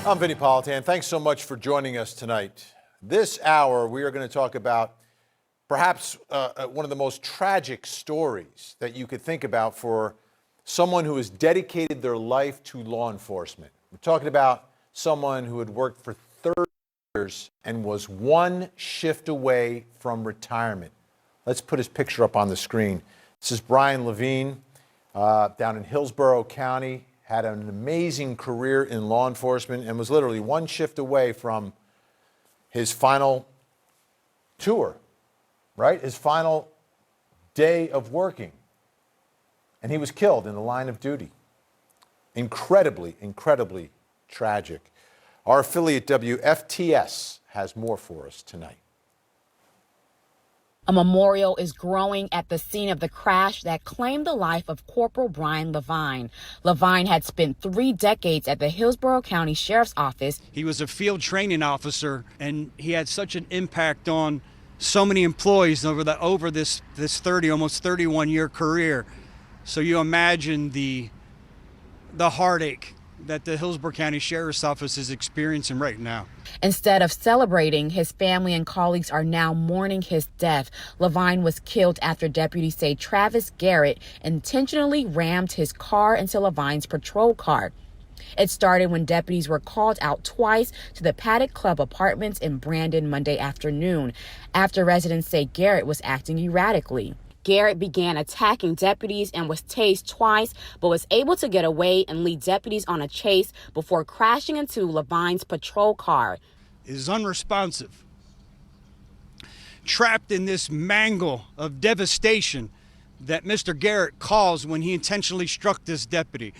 I'm Vinnie Politan. Thanks so much for joining us tonight. This hour, we are going to talk about perhaps one of the most tragic stories that you could think about for someone who has dedicated their life to law enforcement. We're talking about someone who had worked for 30 years and was one shift away from retirement. Let's put his picture up on the screen. This is Brian LaVigne down in Hillsborough County. Had an amazing career in law enforcement and was literally one shift away from his final tour, right? His final day of working. And he was killed in the line of duty. Incredibly, incredibly tragic. Our affiliate WFTS has more for us tonight. A memorial is growing at the scene of the crash that claimed the life of Corporal Brian LaVigne. LaVigne had spent 3 decades at the Hillsborough County Sheriff's Office. He was a field training officer, and he had such an impact on so many employees over this 30, almost 31-year career. So you imagine the heartache that the Hillsborough County Sheriff's Office is experiencing right now. Instead of celebrating, his family and colleagues are now mourning his death. LaVigne was killed after deputies say Travis Garrett intentionally rammed his car into LaVigne's patrol car. It started when deputies were called out twice to the Paddock Club apartments in Brandon Monday afternoon, after residents say Garrett was acting erratically. Garrett began attacking deputies and was tased twice, but was able to get away and lead deputies on a chase before crashing into LaVigne's patrol car. Is unresponsive, trapped in this mangle of devastation that Mr. Garrett caused when he intentionally struck this deputy.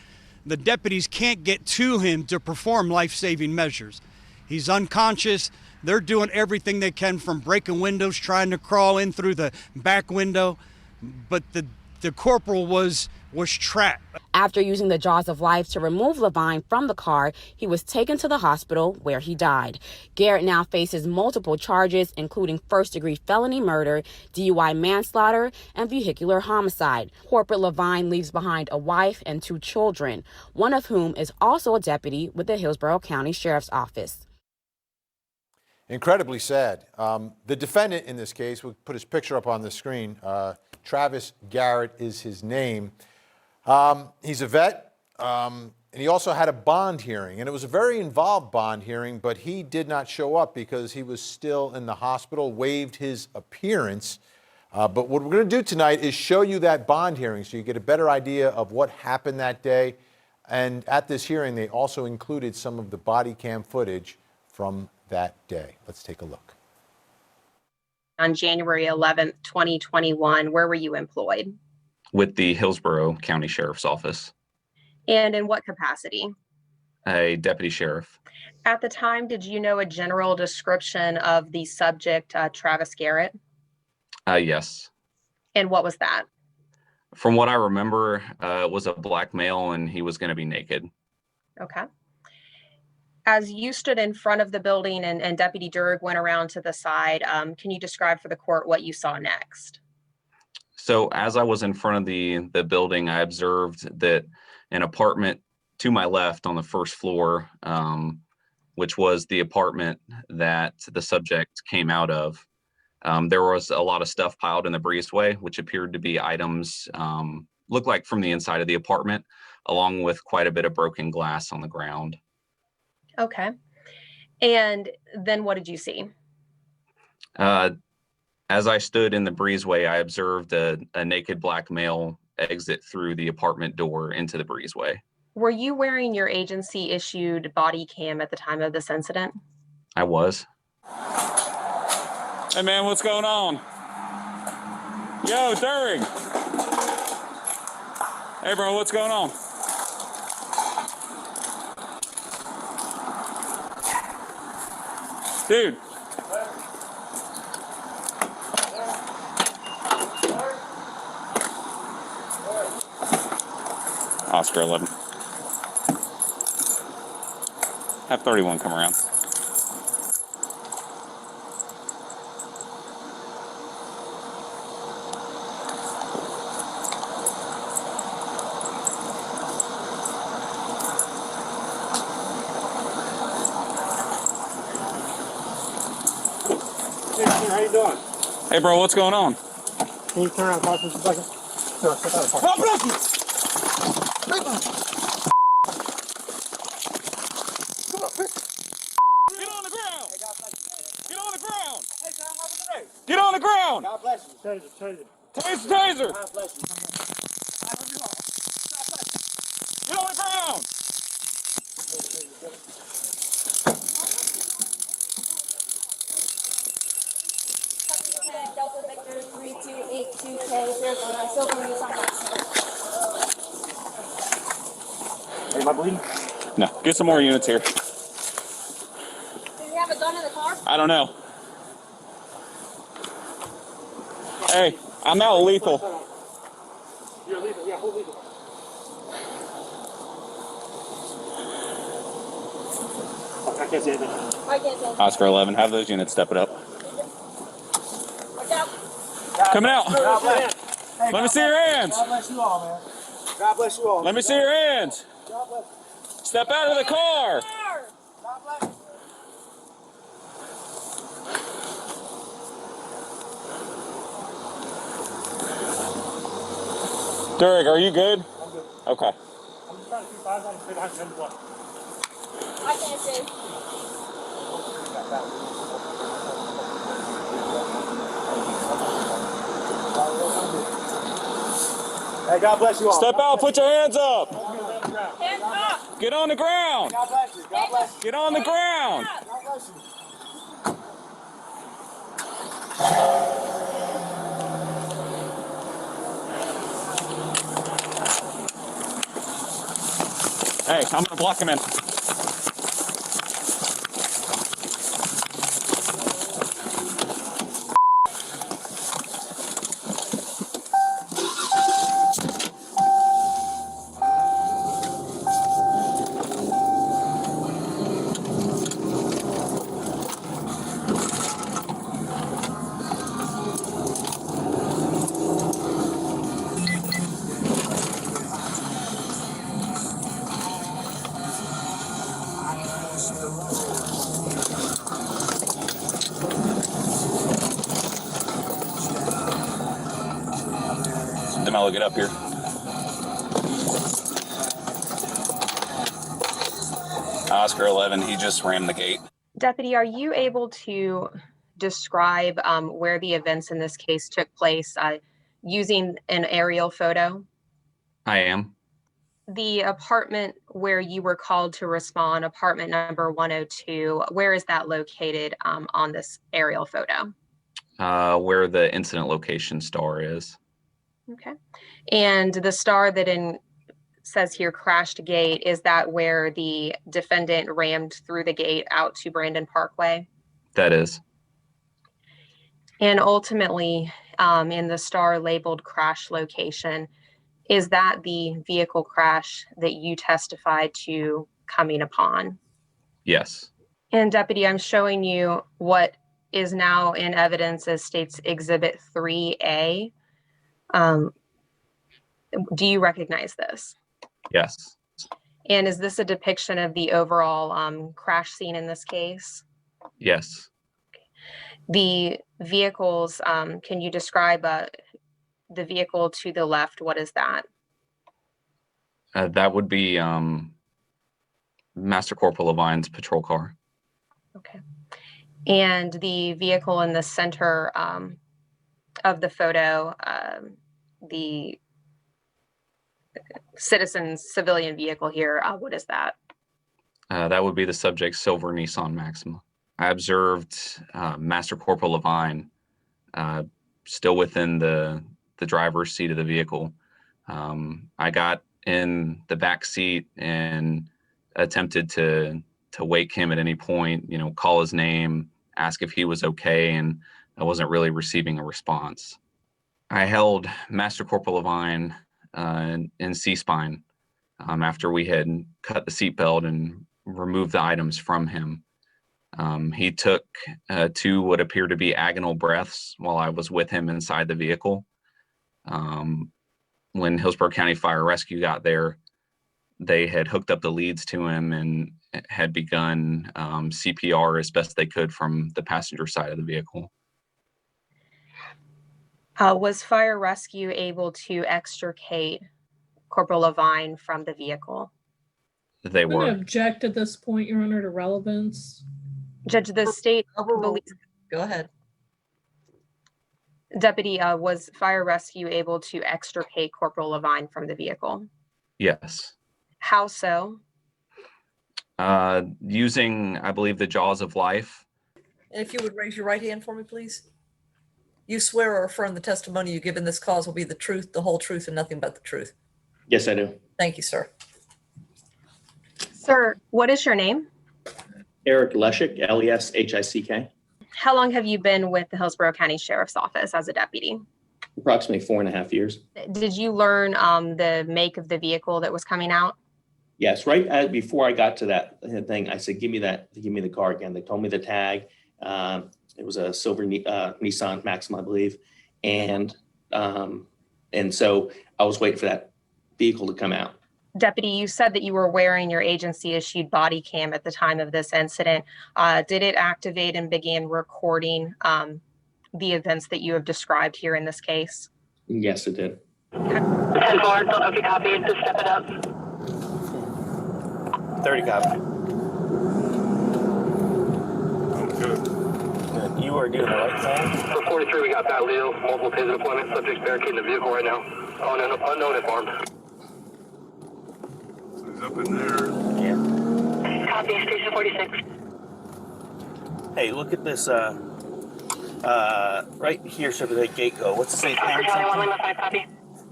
The deputies can't get to him to perform life-saving measures. He's unconscious. They're doing everything they can, from breaking windows, trying to crawl in through the back window. But the corporal was trapped. After using the jaws of life to remove LaVigne from the car, he was taken to the hospital where he died. Garrett now faces multiple charges, including first-degree felony murder, DUI manslaughter, and vehicular homicide. Corporal LaVigne leaves behind a wife and 2 children, one of whom is also a deputy with the Hillsborough County Sheriff's Office. Incredibly sad. The defendant in this case, we'll put his picture up on the screen. Travis Garrett is his name. He's a vet, and he also had a bond hearing, and it was a very involved bond hearing, but he did not show up because he was still in the hospital, waived his appearance. But what we're going to do tonight is show you that bond hearing so you get a better idea of what happened that day. And at this hearing, they also included some of the body cam footage from that day. Let's take a look. On January 11th, 2021, where were you employed? With the Hillsborough County Sheriff's Office. And in what capacity? A deputy sheriff. At the time, did you know a general description of the subject, Travis Garrett? Yes. And what was that? From what I remember, it was a black male and he was going to be naked. Okay. As you stood in front of the building and Deputy Durg went around to the side, can you describe for the court what you saw next? So as I was in front of the building, I observed that an apartment to my left on the first floor, which was the apartment that the subject came out of, there was a lot of stuff piled in the breezeway, which appeared to be items, looked like from the inside of the apartment, along with quite a bit of broken glass on the ground. Okay. And then what did you see? As I stood in the breezeway, I observed a naked black male exit through the apartment door into the breezeway. Were you wearing your agency issued body cam at the time of this incident? I was. Hey man, what's going on? Yo, Durig. Hey bro, what's going on? Dude. Oscar 11. Have 31 come around. doing? Hey, bro, what's going on? Can you turn around and talk for just a second? No, step out of the car. God bless you. Get on the ground. Get on the ground. Get on the ground. God bless you. Taser, taser. Taser, taser. God bless you. Get on the ground. Delta Victor 3282K, Arizona. Still going to be Hey, am I bleeding? No, get some more units here. Do you have a gun in the car? I don't know. Hey, I'm out lethal. You're leaving. Yeah, hold leaving. I can't see anything. I can't tell. Oscar 11, have those units step it up. Watch out. Coming out. God bless. Hey, Let me see your hands. God bless you all, man. God bless you all. Let me see your hands. God bless. Step out of the car. God bless you. Derek, are you good? I'm good. Okay. I'm just trying to keep eyes on the behind the block. I can't see. Hey, God bless you all. Step out, put your hands up. Hands up. Get on the ground. God bless you. God bless you. Get on the ground. God bless you. Hey, I'm gonna block him in. DeMello, get up here. Oscar 11, he just rammed the gate. Deputy, are you able to describe where the events in this case took place using an aerial photo? I am. The apartment where you were called to respond, apartment number 102, where is that located on this aerial photo? Where the incident location star is. Okay. And the star that says here crashed gate, is that where the defendant rammed through the gate out to Brandon Parkway? That is. And ultimately, in the star labeled crash location, is that the vehicle crash that you testified to coming upon? Yes. And Deputy, I'm showing you what is now in evidence as State's Exhibit 3A. Do you recognize this? Yes. And is this a depiction of the overall crash scene in this case? Yes. The vehicles, can you describe the vehicle to the left? What is that? That would be Master Corporal LaVigne's patrol car. Okay. And the vehicle in the center of the photo, the civilian vehicle here, what is that? That would be the subject's silver Nissan Maxima. I observed Master Corporal LaVigne still within the driver's seat of the vehicle. I got in the back seat and attempted to wake him at any point, call his name, ask if he was okay, and I wasn't really receiving a response. I held Master Corporal LaVigne in C-spine after we had cut the seatbelt and removed the items from him. He took two what appeared to be agonal breaths while I was with him inside the vehicle. When Hillsborough County Fire Rescue got there, they had hooked up the leads to him and had begun CPR as best they could from the passenger side of the vehicle. Was fire rescue able to extricate Corporal LaVigne from the vehicle? They I'm going to were. object at this point, Your Honor, to relevance. Judge, the state believes, Go ahead. Deputy, was fire rescue able to extricate Corporal LaVigne from the vehicle? Yes. How so? Using, I believe, the jaws of life. And if you would raise your right hand for me, please. You swear or affirm the testimony you give in this cause will be the truth, the whole truth, and nothing but the truth. Yes, I do. Thank you, sir. Sir, what is your name? Eric Leshick, Leshick. How long have you been with the Hillsborough County Sheriff's Office as a deputy? Approximately 4.5 years. Did you learn the make of the vehicle that was coming out? Yes, right before I got to that thing, I said, give me the car again. They told me the tag. It was a silver Nissan Maxima, I believe. And so I was waiting for that vehicle to come out. Deputy, you said that you were wearing your agency issued body cam at the time of this incident. Did it activate and begin recording the events that you have described here in this case? Yes, it did. 10-4, don't know if you copied, just step it up. 30 copy. Good. You are doing the right thing. For 43, we got Pat Leo, multiple taser deployment, subject barricading the vehicle right now. Unknown if armed. So he's up in there. Yeah. Copy, station 46. Hey, look at this. Right here, so the gate go. What's the safe Charlie pound 1 something? Lima 5, copy.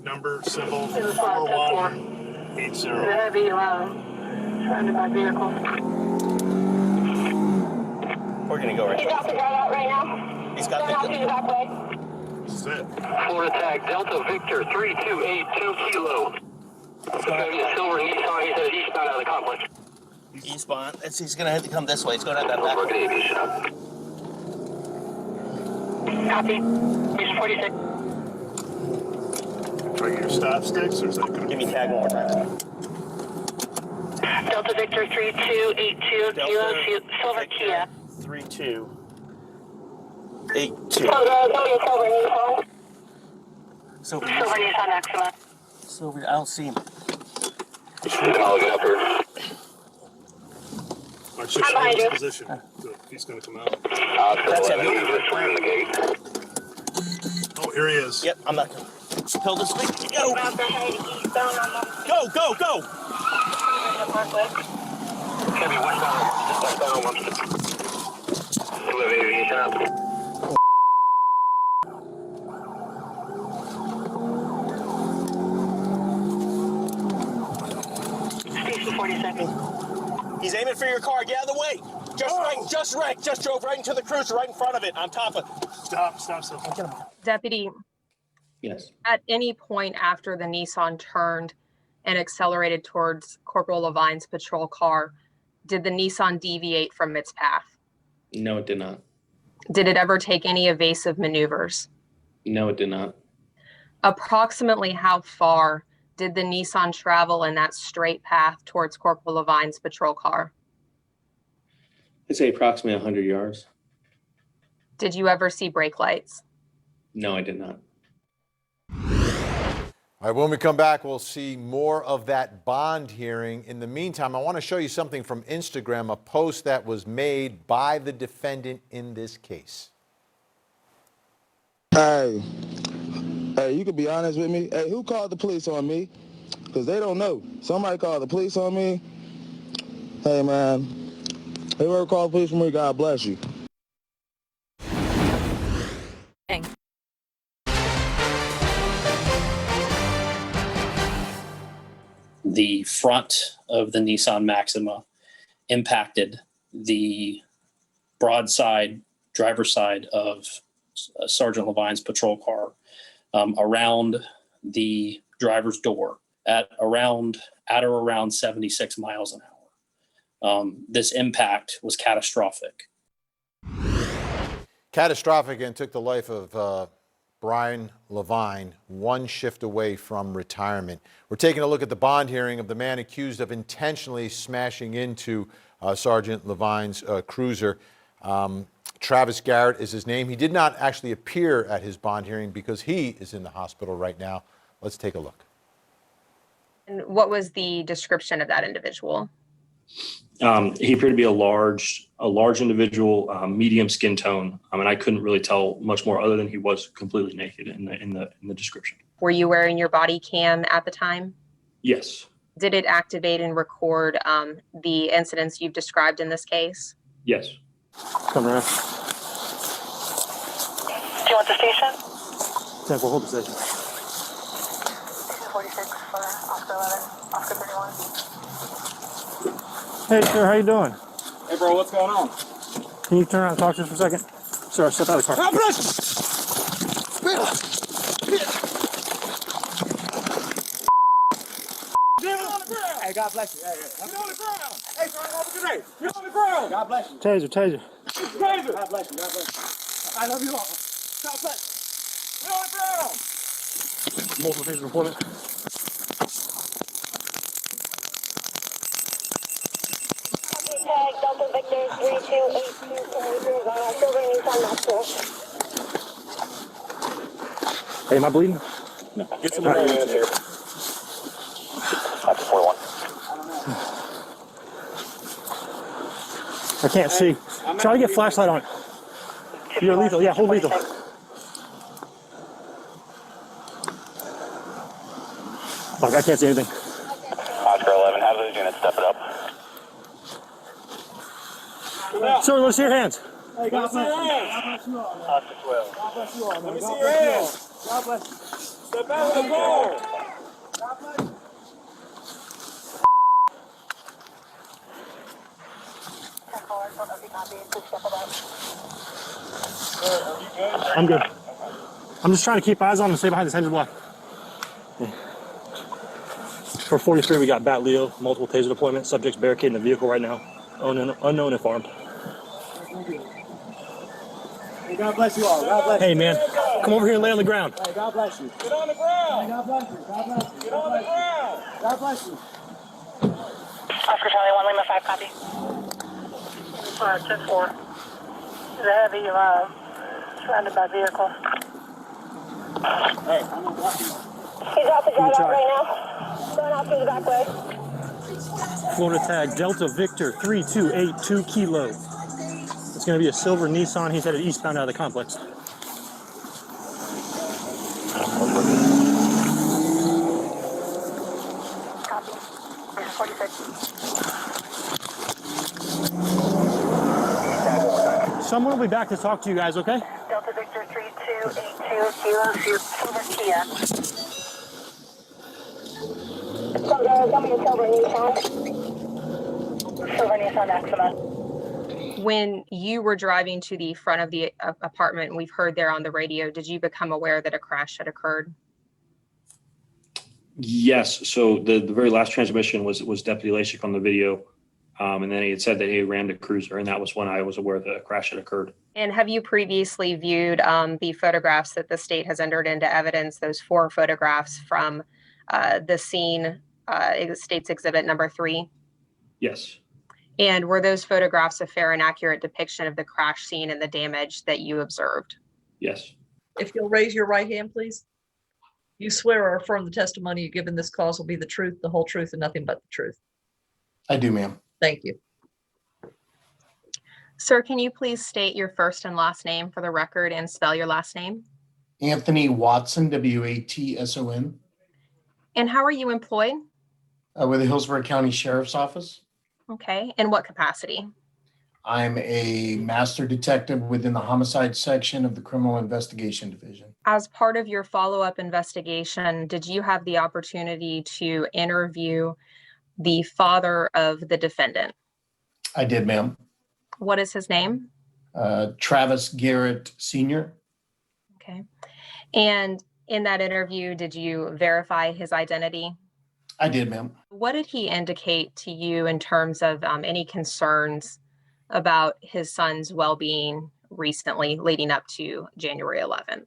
Number, symbol, This is 4180. Heavy, surrounded by vehicles. We're gonna go right He's there. got the guy out right now. He's got Going out the. to the back way. This is it. Florida tag, Delta Victor 3282 kilo. It's going to be a silver Nissan. He's headed eastbound out of the complex. Eastbound. He's gonna have to come this way. He's going out that back Over way. aviation. Copy. Station 46. Try to get your stop sticks, or is that going Give me tag one more time. Delta Victor 3282 kilo, silver Victor, Kia. 3282. Oh, no, your silver Nissan. Silver. Silver Nissan Maxima. Silver. I don't see him. I'll get up here. Mark 6 behind you. position. So he's going to come out. That's him. The gate. Oh, here he is. Yep. I'm not gonna. Tell this way. Go. About to head eastbound on the Go. parkway. Heavy westbound. Just westbound on 1. Do we have aviation up? Station 47. He's aiming for your car. Get out of the way. Just right. Just drove right into the cruiser right in front of it. On top of. Stop. Deputy, Yes. at any point after the Nissan turned and accelerated towards Corporal LaVigne's patrol car, did the Nissan deviate from its path? No, it did not. Did it ever take any evasive maneuvers? No, it did not. Approximately how far did the Nissan travel in that straight path towards Corporal LaVigne's patrol car? I'd say approximately 100 yards. Did you ever see brake lights? No, I did not. All right, when we come back, we'll see more of that bond hearing. In the meantime, I want to show you something from Instagram, a post that was made by the defendant in this case. Hey, you can be honest with me. Hey, who called the police on me? Because they don't know. Somebody called the police on me. Hey, man, whoever called the police on me, God bless you. The front of the Nissan Maxima impacted the broadside driver's side of Sergeant LaVigne's patrol car around the driver's door at or around 76 miles an hour. This impact was catastrophic. Catastrophic, and took the life of Brian LaVigne, one shift away from retirement. We're taking a look at the bond hearing of the man accused of intentionally smashing into Sergeant LaVigne's cruiser. Travis Garrett is his name. He did not actually appear at his bond hearing because he is in the hospital right now. Let's take a look. And what was the description of that individual? He appeared to be a large individual, medium skin tone. And I couldn't really tell much more other than he was completely naked in the description. Were you wearing your body cam at the time? Yes. Did it activate and record the incidents you've described in this case? Yes. Come around. Do you want the station? Yeah, we'll hold the station. 46 for Oscar 11, Oscar 31. Hey, sir, how you doing? Hey, bro, what's going on? Can you turn around and talk to us for a second? Sir, step out of the car. God bless you. Get on the ground. Hey, God bless you. Hey, get on the ground. Hey, son, have a good day. Get on the ground. God bless you. Taser, taser. Taser. God bless you. God bless you. I love you all. God bless you. Get on the ground. Multiple taser deployment. Tag Delta Victor 3282 Silver Nissan Maxima. Hey, am I bleeding? No. Get some more units here. After 41. I can't see. Try to get flashlight on it. You're lethal. Yeah, hold lethal. Fuck, I can't see anything. Oscar 11, have those units step it up. Sir, let's see your hands. Hey, God bless you. Oscar 12. God bless you all. Let me see your hands. God bless you. Step out of the car. God bless you. I'm good. I'm just trying to keep eyes on him and stay behind this hedge block. Yeah. For 43, we got Bat Leo, multiple taser deployment. Subjects barricading the vehicle right now. Unknown if armed. Hey, God bless you all. God bless you. Hey, man, come over here and lay on the ground. Hey, God bless you. Get on the ground. Hey, God bless you. God bless you. Get on the ground. God bless you. Oscar Charlie 1 Lima 5, copy. 10-4. There's a heavy surrounded by vehicles. Hey, I'm not blocking you. He's out the drive out right now. Going out through the back way. Florida tag Delta Victor 3282 Kilo. It's going to be a silver Nissan. He's headed eastbound out of the complex. Copy. 46. Someone will be back to talk to you guys, okay? Delta Victor 3282 Kilo Silver Kia. Silver Nissan Maxima. When you were driving to the front of the apartment, we've heard there on the radio, did you become aware that a crash had occurred? Yes. So the very last transmission was Deputy Lasik on the video. And then he had said that he rammed a cruiser, and that was when I was aware that a crash had occurred. And have you previously viewed the photographs that the state has entered into evidence, those 4 photographs from the scene, State's Exhibit number 3? Yes. And were those photographs a fair and accurate depiction of the crash scene and the damage that you observed? Yes. If you'll raise your right hand, please. You swear or affirm the testimony you give in this cause will be the truth, the whole truth, and nothing but the truth. I do, ma'am. Thank you. Sir, can you please state your first and last name for the record and spell your last name? Anthony Watson, W-A-T-S-O-N. And how are you employed? With the Hillsborough County Sheriff's Office. Okay. In what capacity? I'm a master detective within the homicide section of the Criminal Investigation Division. As part of your follow-up investigation, did you have the opportunity to interview the father of the defendant? I did, ma'am. What is his name? Travis Garrett, Sr. Okay. And in that interview, did you verify his identity? I did, ma'am. What did he indicate to you in terms of any concerns about his son's well-being recently leading up to January 11th?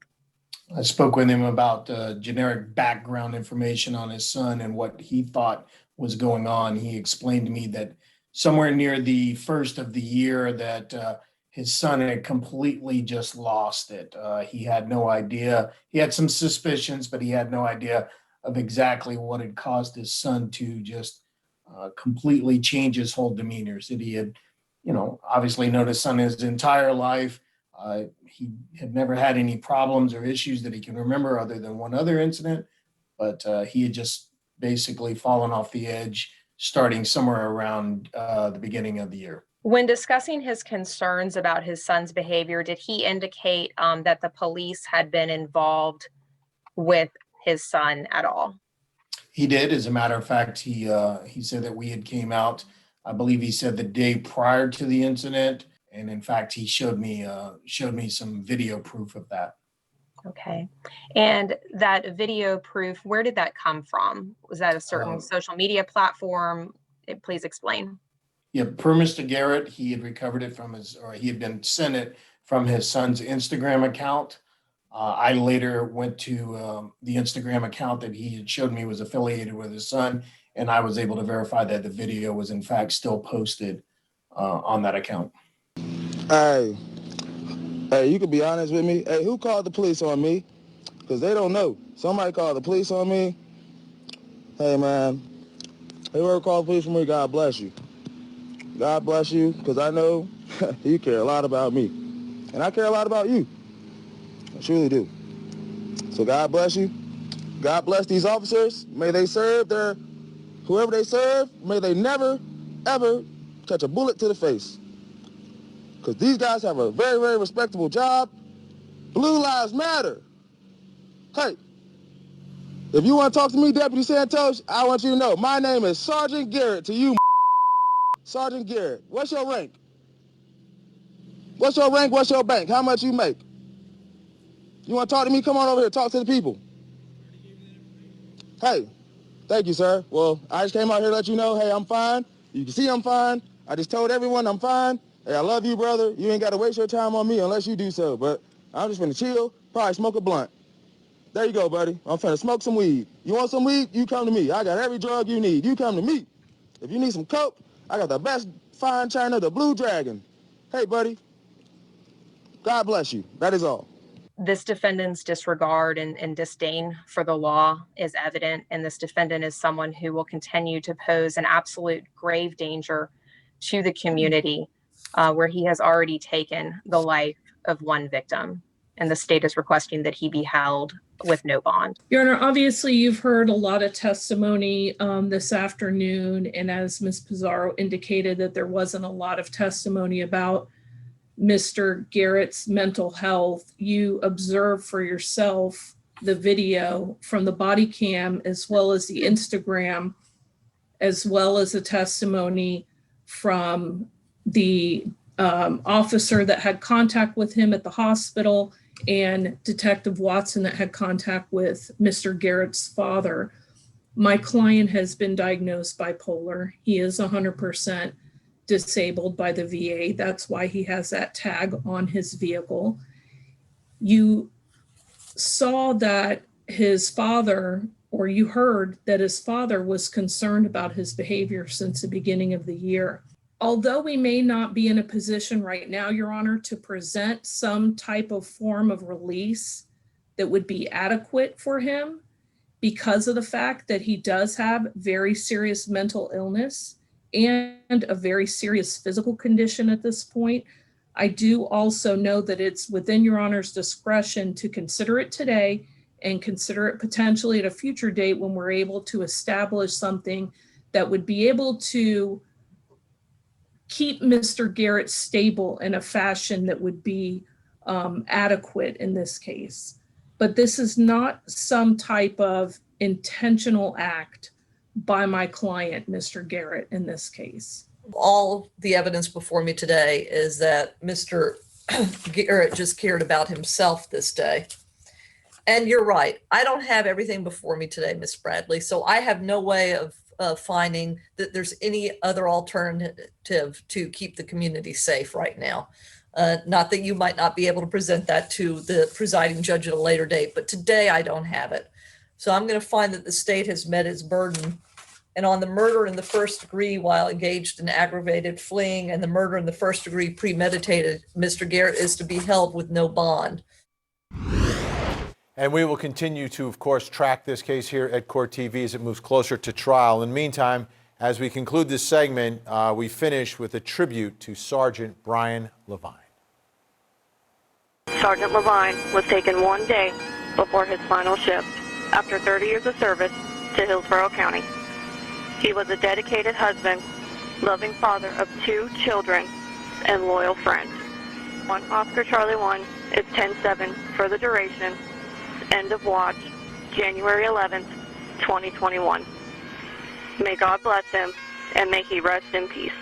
I spoke with him about generic background information on his son and what he thought was going on. He explained to me that somewhere near the first of the year that his son had completely just lost it. He had no idea. He had some suspicions, but he had no idea of exactly what had caused his son to just completely change his whole demeanor. That he had, obviously known his son his entire life. He had never had any problems or issues that he can remember other than one other incident, but he had just basically fallen off the edge starting somewhere around the beginning of the year. When discussing his concerns about his son's behavior, did he indicate that the police had been involved with his son at all? He did. As a matter of fact, he said that we had came out, I believe he said the day prior to the incident. And in fact, he showed me some video proof of that. Okay. And that video proof, where did that come from? Was that a certain social media platform? Please explain. Yeah, per Mr. Garrett, he had recovered it he had been sent it from his son's Instagram account. I later went to the Instagram account that he had showed me was affiliated with his son, and I was able to verify that the video was in fact still posted on that account. Hey, you can be honest with me. Hey, who called the police on me? Because they don't know. Somebody called the police on me. Hey, man, whoever called the police on me, God bless you. God bless you, because I know you care a lot about me. And I care a lot about you. I truly do. So God bless you. God bless these officers. May they serve whoever they serve, may they never, ever touch a bullet to the face. Because these guys have a very, very respectable job. Blue lives matter. Hey, if you want to talk to me, Deputy Santos, I want you to know my name is Sergeant Garrett to you, Sergeant Garrett. What's your rank? What's your rank? What's your bank? How much you make? You want to talk to me? Come on over here. Talk to the people. Hey, thank you, sir. Well, I just came out here to let you know, hey, I'm fine. You can see I'm fine. I just told everyone I'm fine. Hey, I love you, brother. You ain't got to waste your time on me unless you do so. But I'm just going to chill, probably smoke a blunt. There you go, buddy. I'm finna smoke some weed. You want some weed? You come to me. I got every drug you need. You come to me. If you need some coke, I got the best fine china, the Blue Dragon. Hey, buddy. God bless you. That is all. This defendant's disregard and disdain for the law is evident, and this defendant is someone who will continue to pose an absolute grave danger to the community, where he has already taken the life of one victim, and the state is requesting that he be held with no bond. Your Honor, obviously you've heard a lot of testimony this afternoon, and as Ms. Pizarro indicated, that there wasn't a lot of testimony about Mr. Garrett's mental health. You observed for yourself the video from the body cam, as well as the Instagram, as well as the testimony from the officer that had contact with him at the hospital and Detective Watson that had contact with Mr. Garrett's father. My client has been diagnosed bipolar. He is 100% disabled by the VA. That's why he has that tag on his vehicle. You saw that his father, or you heard that his father was concerned about his behavior since the beginning of the year. Although we may not be in a position right now, Your Honor, to present some type of form of release that would be adequate for him because of the fact that he does have very serious mental illness and a very serious physical condition at this point, I do also know that it's within Your Honor's discretion to consider it today and consider it potentially at a future date when we're able to establish something that would be able to keep Mr. Garrett stable in a fashion that would be adequate in this case. But this is not some type of intentional act by my client, Mr. Garrett, in this case. All the evidence before me today is that Mr. Garrett just cared about himself this day. And you're right. I don't have everything before me today, Ms. Bradley, so I have no way of finding that there's any other alternative to keep the community safe right now. Not that you might not be able to present that to the presiding judge at a later date, but today I don't have it. So I'm going to find that the state has met its burden And on the murder in the first degree while engaged in aggravated fleeing and the murder in the first degree premeditated, Mr. Garrett is to be held with no bond. And we will continue to, of course, track this case here at Court TV as it moves closer to trial. In the meantime, as we conclude this segment, we finish with a tribute to Sergeant Brian LaVigne. Sergeant LaVigne was taken one day before his final shift after 30 years of service to Hillsborough County. He was a dedicated husband, loving father of 2 children, and loyal friend. 1 Oscar Charlie 1 is 10-7 for the duration. End of watch, January 11th, 2021. May God bless him, and may he rest in peace.